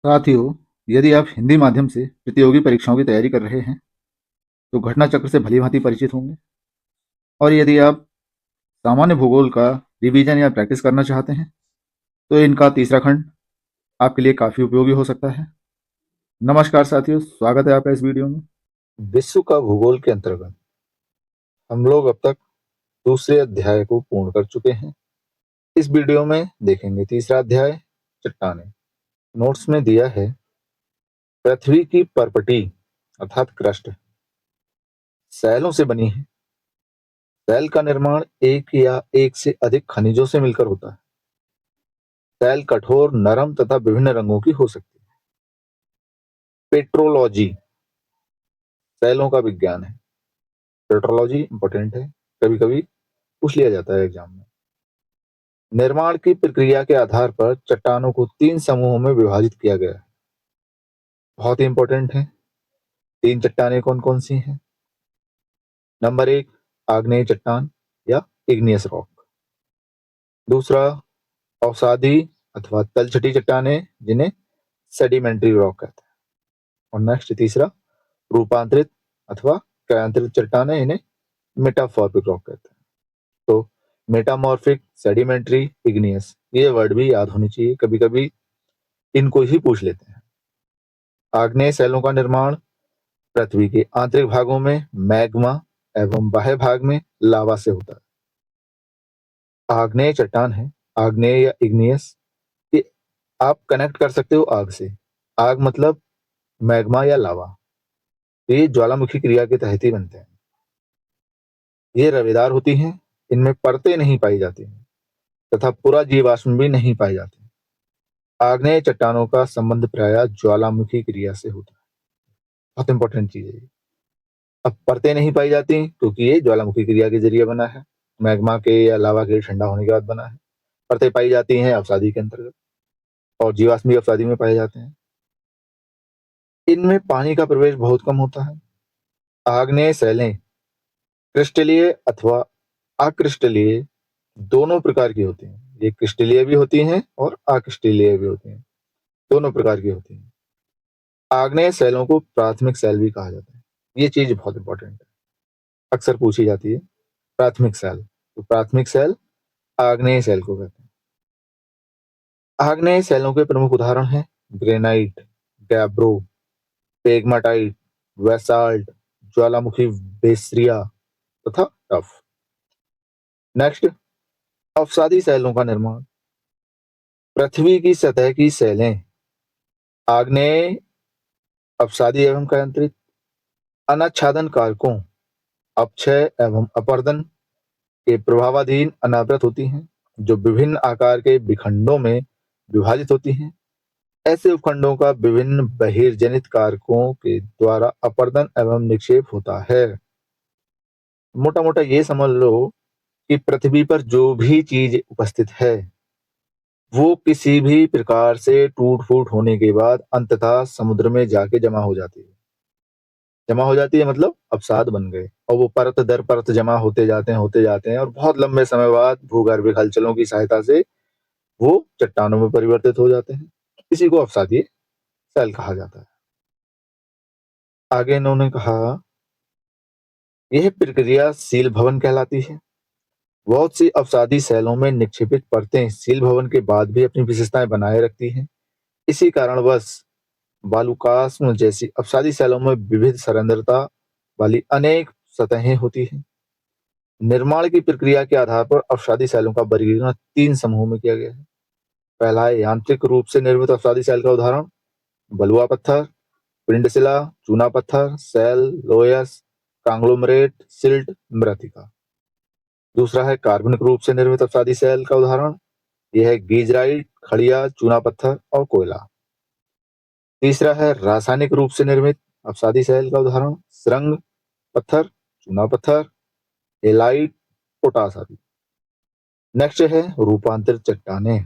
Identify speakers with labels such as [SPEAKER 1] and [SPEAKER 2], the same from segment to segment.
[SPEAKER 1] साथियों, यदि आप हिंदी माध्यम से प्रतियोगी परीक्षाओं की तैयारी कर रहे हैं, तो घटना चक्र से भली-भांति परिचित होंगे। और यदि आप सामान्य भूगोल का रिवीजन या प्रैक्टिस करना चाहते हैं, तो इनका तीसरा खंड आपके लिए काफ़ी उपयोगी हो सकता है। नमस्कार साथियों, स्वागत है आपका इस वीडियो में।
[SPEAKER 2] विश्व का भूगोल के अंतर्गत हम लोग अब तक दूसरे अध्याय को पूर्ण कर चुके हैं। इस वीडियो में देखेंगे तीसरा अध्याय, चट्टानें। नोट्स में दिया है, पृथ्वी की परपटी अर्थात क्रस्ट सैलों से बनी है। सैल का निर्माण एक या एक से अधिक खनिजों से मिलकर होता है। सैल कठोर, नरम तथा विभिन्न रंगों की हो सकती है। पेट्रोलॉजी सैलों का विज्ञान है। पेट्रोलॉजी इंपॉर्टेंट है, कभी कभी पूछ लिया जाता है एग्जाम में। निर्माण की प्रक्रिया के आधार पर चट्टानों को 3 समूहों में विभाजित किया गया है। बहुत ही इंपॉर्टेंट है। 3 चट्टानें कौन-कौन सी हैं? नंबर 1, आग्नेय चट्टान या इग्नियस रॉक। दूसरा, अवसादी अथवा तलछटी चट्टानें, जिन्हें सेडिमेंट्री रॉक कहते हैं। और नेक्स्ट तीसरा, रूपांतरित अथवा क्रायांतरित चट्टानें, इन्हें मेटामॉर्फिक रॉक कहते हैं। तो मेटामॉर्फिक, सेडिमेंट्री, इग्नियस, ये वर्ड भी याद होनी चाहिए, कभी-कभी इनको ही पूछ लेते हैं। आग्नेय सैलों का निर्माण पृथ्वी के आंतरिक भागों में मैग्मा एवं बाह्य भाग में लावा से होता है। आग्नेय चट्टान है, आग्नेय या इग्नियस, ये आप कनेक्ट कर सकते हो आग से। आग मतलब मैग्मा या लावा। तो ये ज्वालामुखी क्रिया के तहत ही बनते हैं। ये रवेदार होती हैं, इनमें परतें नहीं पाई जाती हैं तथा पूरा जीवाश्म भी नहीं पाए जाते। आग्नेय चट्टानों का संबंध प्रायः ज्वालामुखी क्रिया से होता है। बहुत इंपॉर्टेंट चीज है ये। अब परतें नहीं पाई जाती क्योंकि ये ज्वालामुखी क्रिया के जरिए बना है, मैग्मा के या लावा के ठंडा होने के बाद बना है। परतें पाई जाती हैं अवसादी के अंतर्गत, और जीवाश्म भी अवसादी में पाए जाते हैं। इनमें पानी का प्रवेश बहुत कम होता है। आग्नेय सैलें क्रिस्टलीय अथवा अक्रिस्टलीय दोनों प्रकार की होती हैं। ये क्रिस्टलीय भी होती हैं और अक्रिस्टलीय भी होती हैं, दोनों प्रकार की होती हैं। आग्नेय सैलों को प्राथमिक सैल भी कहा जाता है। ये चीज बहुत इंपॉर्टेंट है, अक्सर पूछी जाती है। प्राथमिक सैल, तो प्राथमिक सैल आग्नेय सैल को कहते हैं। आग्नेय सैलों के प्रमुख उदाहरण हैं ग्रेनाइट, गैब्रो, पेग्माटाइट, बेसाल्ट, ज्वालामुखी बेसरिया तथा टफ। नेक्स्ट, अवसादी सैलों का निर्माण। पृथ्वी की सतह की सैलें आग्नेय, अवसादी एवं क्रांतिक अनाच्छादन कारकों, अपक्षय एवं अपरदन के प्रभावाधीन अनावृत होती हैं, जो विभिन्न आकार के विखंडों में विभाजित होती हैं। ऐसे उपखंडों का विभिन्न बहिर्जनित कारकों के द्वारा अपरदन एवं निक्षेप होता है। मोटा मोटा ये समझ लो कि पृथ्वी पर जो भी चीज उपस्थित है, वो किसी भी प्रकार से टूट फूट होने के बाद अंततः समुद्र में जाके जमा हो जाती है। जमा हो जाती है मतलब अवसाद बन गए, और वो परत दर परत जमा होते जाते हैं, और बहुत लंबे समय बाद भूगर्भिक हलचलों की सहायता से वो चट्टानों में परिवर्तित हो जाते हैं। इसी को अवसादीय सैल कहा जाता है। आगे इन्होंने कहा, यह प्रक्रिया सील भवन कहलाती है। बहुत सी अवसादी सैलों में निक्षेपित परतें सील भवन के बाद भी अपनी विशेषताएं बनाए रखती हैं। इसी कारणवश वालुकास्म जैसी अवसादी सैलों में विविध सरंध्रता वाली अनेक सतहें होती हैं। निर्माण की प्रक्रिया के आधार पर अवसादी सैलों का वर्गीकरण 3 समूहों में किया गया है। पहला है यांत्रिक रूप से निर्मित अवसादी सैल का उदाहरण बलुआ पत्थर, पिंडशिला, चूना पत्थर, सैल, लोयस, कांग्लोमरेट, सिल्ट, मृत्तिका। दूसरा है कार्बनिक रूप से निर्मित अवसादी सैल का उदाहरण, यह है गीजराइट, खड़िया, चूना पत्थर और कोयला। तीसरा है रासायनिक रूप से निर्मित अवसादी सैल का उदाहरण, सुरंग पत्थर, चूना पत्थर, हेलाइट, पोटास आदि। नेक्स्ट है रूपांतरित चट्टानें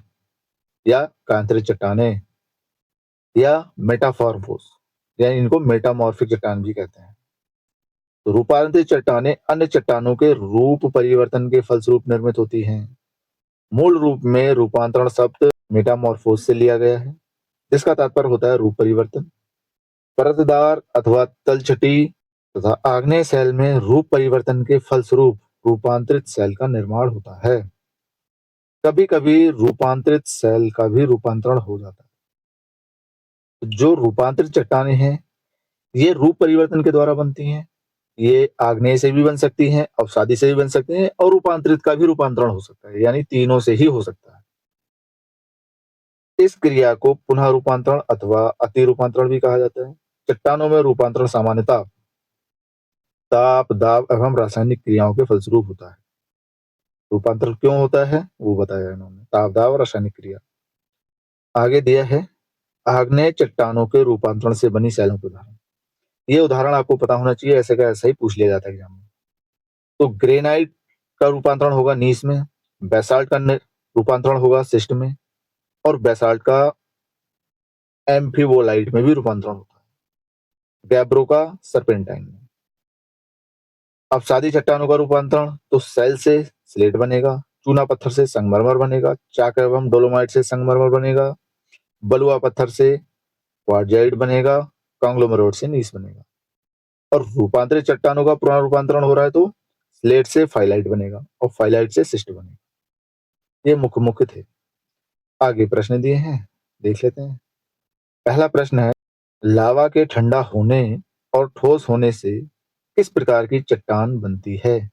[SPEAKER 2] या कांतरित चट्टानें या मेटामॉर्फोस, यानी इनको मेटामॉर्फिक चट्टान भी कहते हैं। तो रूपांतरित चट्टानें अन्य चट्टानों के रूप परिवर्तन के फलस्वरूप निर्मित होती हैं। मूल रूप में रूपांतरण शब्द मेटामॉर्फोस से लिया गया है। जिसका तात्पर्य होता है रूप परिवर्तन। परतदार अथवा तलछटी तथा आग्नेय सेल में रूप परिवर्तन के फलस्वरूप रूपांतरित सेल का निर्माण होता है। कभी कभी रूपांतरित सेल का भी रूपांतरण हो जाता है। जो रूपांतरित चट्टानें हैं ये रूप परिवर्तन के द्वारा बनती हैं। ये आग्नेय से भी बन सकती हैं, अवसादी से भी बन सकती हैं और रूपांतरित का भी रूपांतरण हो सकता है, यानी तीनों से ही हो सकता है। इस क्रिया को पुनः रूपांतरण अथवा अति रूपांतरण भी कहा जाता है। चट्टानों में रूपांतरण सामान्यतः ताप, दाब एवं रासायनिक क्रियाओं के फलस्वरूप होता है। रूपांतरण क्यों होता है वो बताया इन्होंने, ताप, दाब और रासायनिक क्रिया। आगे दिया है आग्नेय चट्टानों के रूपांतरण से बनी सेलों के उदाहरण। ये उदाहरण आपको पता होना चाहिए, ऐसे का ऐसा ही पूछ लिया जाता है एग्जाम में। तो ग्रेनाइट का रूपांतरण होगा नीस में, बेसाल्ट का रूपांतरण होगा सिस्ट में और बेसाल्ट का एम्फीबोलाइट में भी रूपांतरण होता है, गैब्रो का सर्पेंटाइन में। अवसादी चट्टानों का रूपांतरण तो सेल से स्लेट बनेगा, चूना पत्थर से संगमरमर बनेगा, चाक एवं डोलोमाइट से संगमरमर बनेगा, बलुआ पत्थर से क्वार्टजाइट बनेगा, कांग्लोमेरेट से नीस बनेगा। और रूपांतरित चट्टानों का पुनः रूपांतरण हो रहा है तो स्लेट से फाइलाइट बनेगा और फाइलाइट से सिस्ट बनेगा। ये मुख्य मुख्य थे। आगे प्रश्न दिए हैं, देख लेते हैं। पहला प्रश्न है, लावा के ठंडा होने और ठोस होने से किस प्रकार की चट्टान बनती है?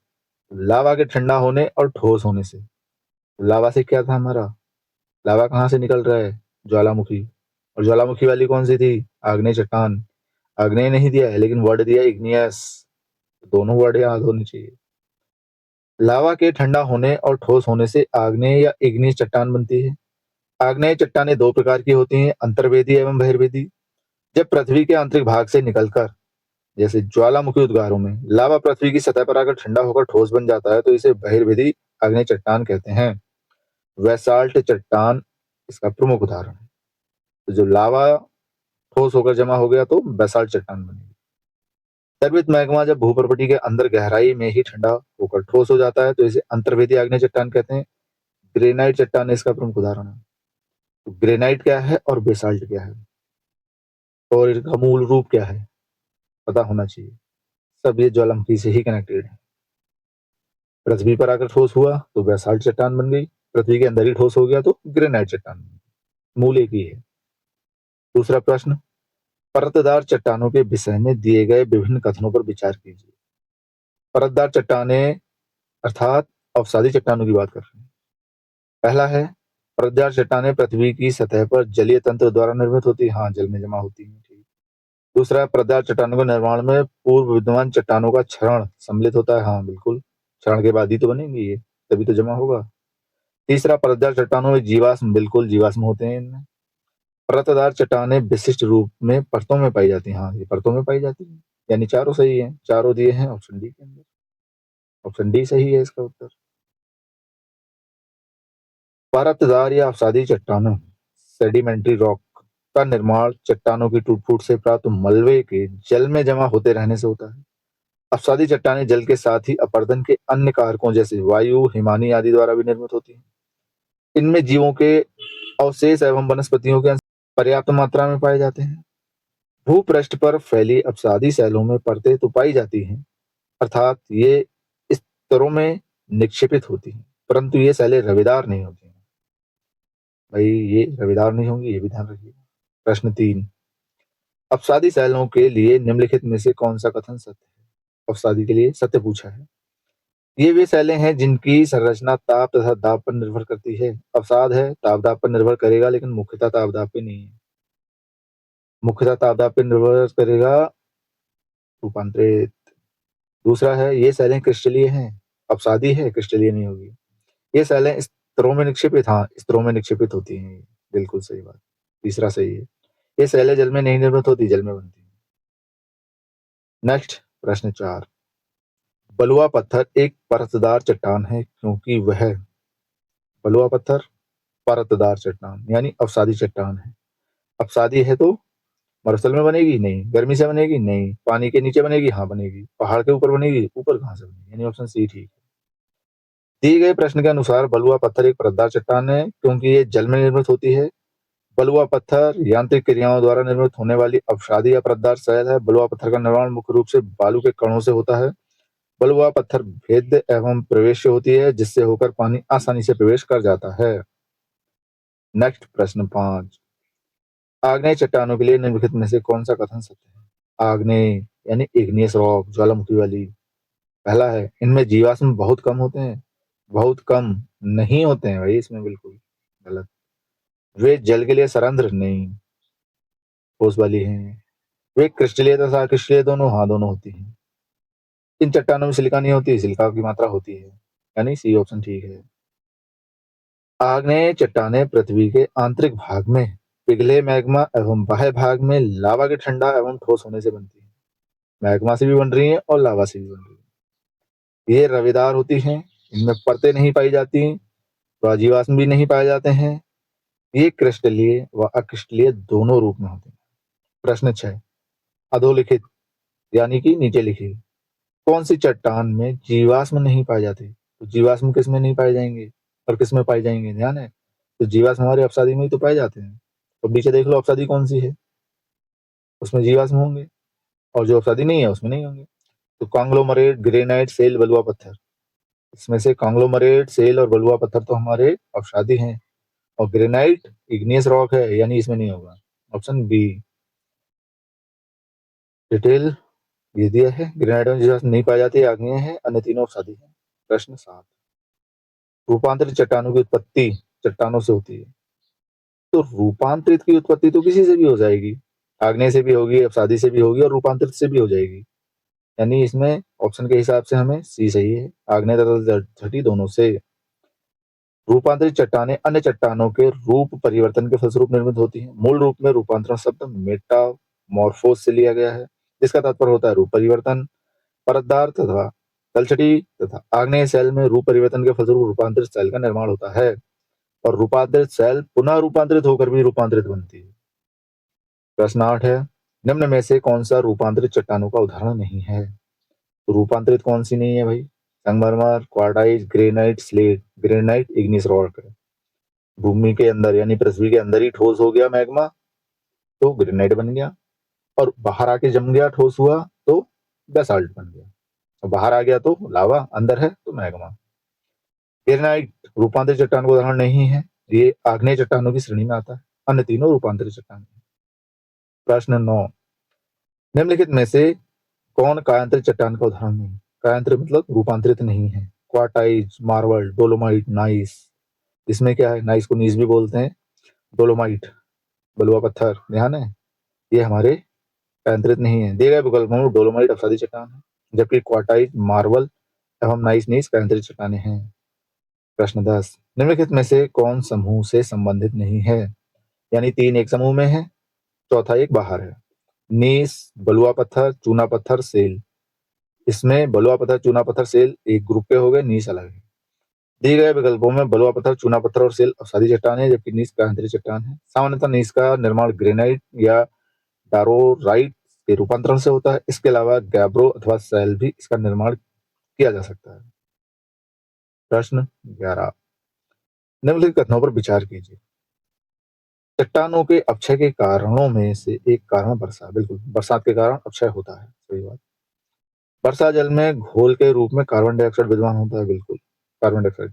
[SPEAKER 2] लावा के ठंडा होने और ठोस होने से। लावा से क्या था हमारा? लावा कहाँ से निकल रहा है? ज्वालामुखी। और ज्वालामुखी वाली कौन सी थी? आग्नेय चट्टान। आग्नेय नहीं दिया है लेकिन वर्ड दिया इग्नियस, दोनों वर्ड याद होने चाहिए। लावा के ठंडा होने और ठोस होने से आग्नेय या इग्नियस चट्टान बनती है। आग्नेय चट्टानें दो प्रकार की होती हैं, अंतर्वेदी एवं बहिर्वेदी। जब पृथ्वी के आंतरिक भाग से निकलकर, जैसे ज्वालामुखी उद्गारों में, लावा पृथ्वी की सतह पर आकर ठंडा होकर ठोस बन जाता है तो इसे बहिर्वेदी आग्नेय चट्टान कहते हैं। वेसाल्ट चट्टान इसका प्रमुख उदाहरण है। तो जो लावा ठोस होकर जमा हो गया तो बेसाल्ट चट्टान बनेगी। द्रवित मैग्मा जब भूपर्वती के अंदर गहराई में ही ठंडा होकर ठोस हो जाता है तो इसे अंतर्वेदी आग्नेय चट्टान कहते हैं। ग्रेनाइट चट्टान इसका प्रमुख उदाहरण है। तो ग्रेनाइट क्या है और बेसाल्ट क्या है और इसका मूल रूप क्या है पता होना चाहिए। सब ये ज्वालामुखी से ही कनेक्टेड है। पृथ्वी पर आकर ठोस हुआ तो बेसाल्ट चट्टान बन गई, पृथ्वी के अंदर ही ठोस हो गया तो ग्रेनाइट चट्टान बन गई। मूल एक ही है। दूसरा प्रश्न, परतदार चट्टानों के विषय में दिए गए विभिन्न कथनों पर विचार कीजिए। परतदार चट्टानें अर्थात अवसादी चट्टानों की बात कर रहे हैं। पहला है, परतदार चट्टानें पृथ्वी की सतह पर जलीय तंत्र द्वारा निर्मित होती है। हाँ, जल में जमा होती है। ठीक। दूसरा, परतदार चट्टानों के निर्माण में पूर्व विद्यमान चट्टानों का क्षरण सम्मिलित होता है। हाँ बिल्कुल, क्षरण के बाद ही तो बनेंगी ये, तभी तो जमा होगा। तीसरा, परतदार चट्टानों में जीवाश्म, बिल्कुल जीवाश्म होते हैं इनमें। परतदार चट्टानें विशिष्ट रूप में परतों में पाई जाती हैं। हाँ, ये परतों में पाई जाती है, यानी चारों सही है, चारों दिए हैं ऑप्शन डी के अंदर। ऑप्शन डी सही है इसका उत्तर। परतदार या अवसादी चट्टानों सेडिमेंट्री रॉक का निर्माण चट्टानों की टूट फूट से प्राप्त मलबे के जल में जमा होते रहने से होता है। अवसादी चट्टानें जल के साथ ही अपरदन के अन्य कारकों जैसे वायु, हिमानी आदि द्वारा भी निर्मित होती हैं। इनमें जीवों के अवशेष एवं वनस्पतियों के अंश पर्याप्त मात्रा में पाए जाते हैं। भूपृष्ठ पर फैली अवसादी सेलों में परतें तो पाई जाती हैं, अर्थात ये स्तरों में निक्षेपित होती हैं, परंतु ये सेलें रवेदार नहीं होती हैं। भाई ये रवेदार नहीं होंगी, ये भी ध्यान रखिए। प्रश्न 3, अवसादी सेलों के लिए निम्नलिखित में से कौन सा कथन सत्य है? अवसादी के लिए सत्य पूछा है। ये वे सेलें हैं जिनकी संरचना ताप तथा दाब पर निर्भर करती है। अवसाद है, ताप दाब पर निर्भर करेगा लेकिन मुख्यतः ताप दाब पे नहीं है। मुख्यतः ताप दाब पे निर्भर करेगा रूपांतरित। दूसरा है, ये सेलें क्रिस्टलीय हैं। अवसादी है, क्रिस्टलीय नहीं होगी। ये सेलें स्तरों में निक्षेपित, हाँ स्तरों में निक्षेपित होती हैं, बिल्कुल सही बात। तीसरा सही है। ये सेलें जल में नहीं निर्मित होती, जल में बनती हैं। नेक्स्ट प्रश्न 4, बलुआ पत्थर एक परतदार चट्टान है क्योंकि वह, बलुआ पत्थर परतदार चट्टान यानी अवसादी चट्टान है। अवसादी है तो मरुस्थल में बनेगी नहीं, गर्मी से बनेगी नहीं, पानी के नीचे बनेगी, हाँ बनेगी, पहाड़ के ऊपर बनेगी, ऊपर कहाँ से बनेगी, यानी ऑप्शन सी ठीक है। दिए गए प्रश्न के अनुसार बलुआ पत्थर एक परतदार चट्टान है क्योंकि ये जल में निर्मित होती है बलुआ पत्थर यांत्रिक क्रियाओं द्वारा निर्मित होने वाली अपसादी या परतदार सैल है। बलुआ पत्थर का निर्माण मुख्य रूप से बालू के कणों से होता है। बलुआ पत्थर भेद्य एवं प्रवेश्य होती है, जिससे होकर पानी आसानी से प्रवेश कर जाता है। नेक्स्ट प्रश्न 5, आग्नेय चट्टानों के लिए निम्नलिखित में से कौन सा कथन सत्य है? आग्नेय यानी इग्नियस रॉक, ज्वालामुखी वाली। पहला है, इनमें जीवाश्म बहुत कम होते हैं। बहुत कम नहीं होते हैं भाई, इसमें बिल्कुल गलत। वे जल के लिए सरंध्र नहीं, ठोस वाली हैं। वे क्रिस्टलीय तथा अक्रिस्टलीय दोनों, हाँ दोनों होती हैं। इन चट्टानों में सिलिका नहीं होती, सिलिका की मात्रा होती है, यानी सी ऑप्शन ठीक है। आग्नेय चट्टानें पृथ्वी के आंतरिक भाग में पिघले मैग्मा एवं बाह्य भाग में लावा के ठंडा एवं ठोस होने से बनती हैं। मैग्मा से भी बन रही हैं और लावा से भी बन रही हैं। ये रवेदार होती हैं, इनमें परतें नहीं पाई जाती, जीवाश्म भी नहीं पाए जाते हैं। ये क्रिस्टलीय व अक्रिस्टलीय दोनों रूप में होते हैं। प्रश्न 6, अधोलिखित यानी कि नीचे लिखी कौन सी चट्टान में जीवाश्म नहीं पाए जाते? तो जीवाश्म किस में नहीं पाए जाएंगे और किस में पाए जाएंगे, ध्यान है। तो जीवाश्म हमारे अपसादी में ही तो पाए जाते हैं। तो नीचे देख लो अपसादी कौन सी है, उसमें जीवाश्म होंगे, और जो अपसादी नहीं है उसमें नहीं होंगे। तो कांग्लोमरेट, ग्रेनाइट, सेल, बलुआ पत्थर, इसमें से कांग्लोमरेट, सेल और बलुआ पत्थर तो हमारे अपसादी हैं, और ग्रेनाइट इग्नियस रॉक है, यानी इसमें नहीं होगा। Option B. डिटेल ये दिया है, ग्रेनाइट में जीवाश्म नहीं पाए जाते, आग्नेय है, अन्य तीनों अपसादी है। प्रश्न 7, रूपांतरित चट्टानों की उत्पत्ति चट्टानों से होती है। तो रूपांतरित की उत्पत्ति तो किसी से भी हो जाएगी, आग्नेय से भी होगी, अपसादी से भी होगी, और रूपांतरित से भी हो जाएगी। यानी इसमें ऑप्शन के हिसाब से हमें सी सही है, आग्नेय तथा छठी दोनों से। रूपांतरित चट्टानें अन्य चट्टानों के रूप परिवर्तन के फलस्वरूप निर्मित होती हैं। मूल रूप में रूपांतरण शब्द मेटामॉर्फोस से लिया गया है, जिसका तात्पर्य होता है रूप परिवर्तन। परतदार तथा तलछटी तथा आग्नेय सेल में रूप परिवर्तन के फलस्वरूप रूपांतरित सेल का निर्माण होता है, और रूपांतरित सेल पुनः रूपांतरित होकर भी रूपांतरित बनती है। प्रश्न 8 है, निम्न में से कौन सा रूपांतरित चट्टानों का उदाहरण नहीं है? तो रूपांतरित कौन सी नहीं है भाई? संगमरमर, quartzite, granite, slate. Granite igneous rock है, भूमि के अंदर यानी पृथ्वी के अंदर ही ठोस हो गया मैग्मा तो ग्रेनाइट बन गया, और बाहर आके जम गया, ठोस हुआ तो बेसाल्ट बन गया, और बाहर आ गया तो लावा, अंदर है तो मैग्मा। ग्रेनाइट रूपांतरित चट्टान का उदाहरण नहीं है, ये आग्नेय चट्टानों की श्रेणी में आता है, अन्य तीनों रूपांतरित चट्टान है। प्रश्न 9, निम्नलिखित में से कौन कायांतरित चट्टान का उदाहरण नहीं? कायांतरित मतलब रूपांतरित नहीं है। क्वार्टाइज, मार्बल, डोलोमाइट, नाइस। इसमें क्या है, नाइस को नीस भी बोलते हैं, डोलोमाइट बलुआ पत्थर, ध्यान है, ये हमारे कायांतरित नहीं है। दिए गए विकल्पों में डोलोमाइट अपसादी चट्टान है, जबकि क्वार्टाइज, मार्बल एवं नाइस नीस कायांतरित चट्टानें हैं। प्रश्न 10, निम्नलिखित में से कौन समूह से संबंधित नहीं है? यानी 3 एक समूह में है, चौथा एक बाहर है। नीस, बलुआ पत्थर, चूना पत्थर, सेल। इसमें बलुआ पत्थर, चूना पत्थर, सेल एक ग्रुप के हो गए, नीस अलग है। दिए गए विकल्पों में बलुआ पत्थर, चूना पत्थर और सेल अपसादी चट्टान है, जबकि नीस कायांतरित चट्टान है। सामान्यतः नीस का निर्माण ग्रेनाइट या डारोराइट के रूपांतरण से होता है। इसके अलावा गैब्रो अथवा सेल भी इसका निर्माण किया जा सकता है। प्रश्न 11, निम्नलिखित कथनों पर विचार कीजिए। चट्टानों के अपक्षय के कारणों में से एक कारण वर्षा, बिल्कुल बरसात के कारण अपक्षय होता है, सही बात। वर्षा जल में घोल के रूप में कार्बन डाइऑक्साइड विद्यमान होता है, बिल्कुल कार्बन डाइऑक्साइड।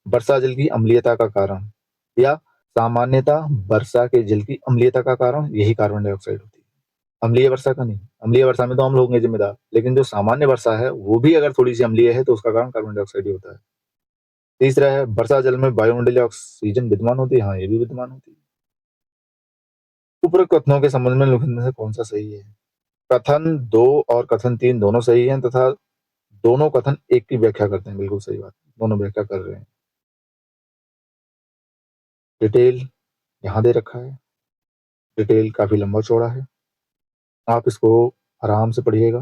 [SPEAKER 2] वर्षा जल की अम्लीयता का कारण, या सामान्यता वर्षा के जल की अम्लीयता का कारण यही कार्बन डाइऑक्साइड होती है, अम्लीय वर्षा का नहीं। अम्लीय वर्षा में तो हम लोग होंगे जिम्मेदार, लेकिन जो सामान्य वर्षा है वो भी अगर थोड़ी सी अम्लीय है तो उसका कारण कार्बन डाइऑक्साइड ही होता है। तीसरा है, वर्षा जल में वायुमंडलीय ऑक्सीजन विद्यमान होती है, हाँ ये भी विद्यमान होती है। उपरोक्त कथनों के संबंध में निम्नलिखित में से कौन सा सही है? कथन 2 और कथन 3 दोनों सही हैं, तथा दोनों कथन एक की व्याख्या करते हैं, बिल्कुल सही बात, दोनों व्याख्या कर रहे हैं। डिटेल यहाँ दे रखा है, डिटेल काफी लंबा चौड़ा है, आप इसको आराम से पढ़िएगा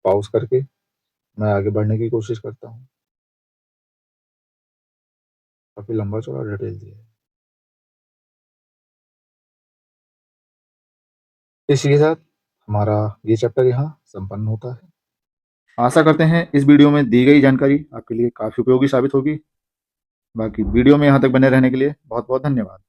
[SPEAKER 2] पॉज करके। मैं आगे बढ़ने की कोशिश करता हूँ, काफी लंबा चौड़ा डिटेल दिया है। इसी के साथ हमारा ये चैप्टर यहाँ संपन्न होता है।
[SPEAKER 1] आशा करते हैं इस वीडियो में दी गई जानकारी आपके लिए काफ़ी उपयोगी साबित होगी। बाकी वीडियो में यहाँ तक बने रहने के लिए बहुत बहुत धन्यवाद।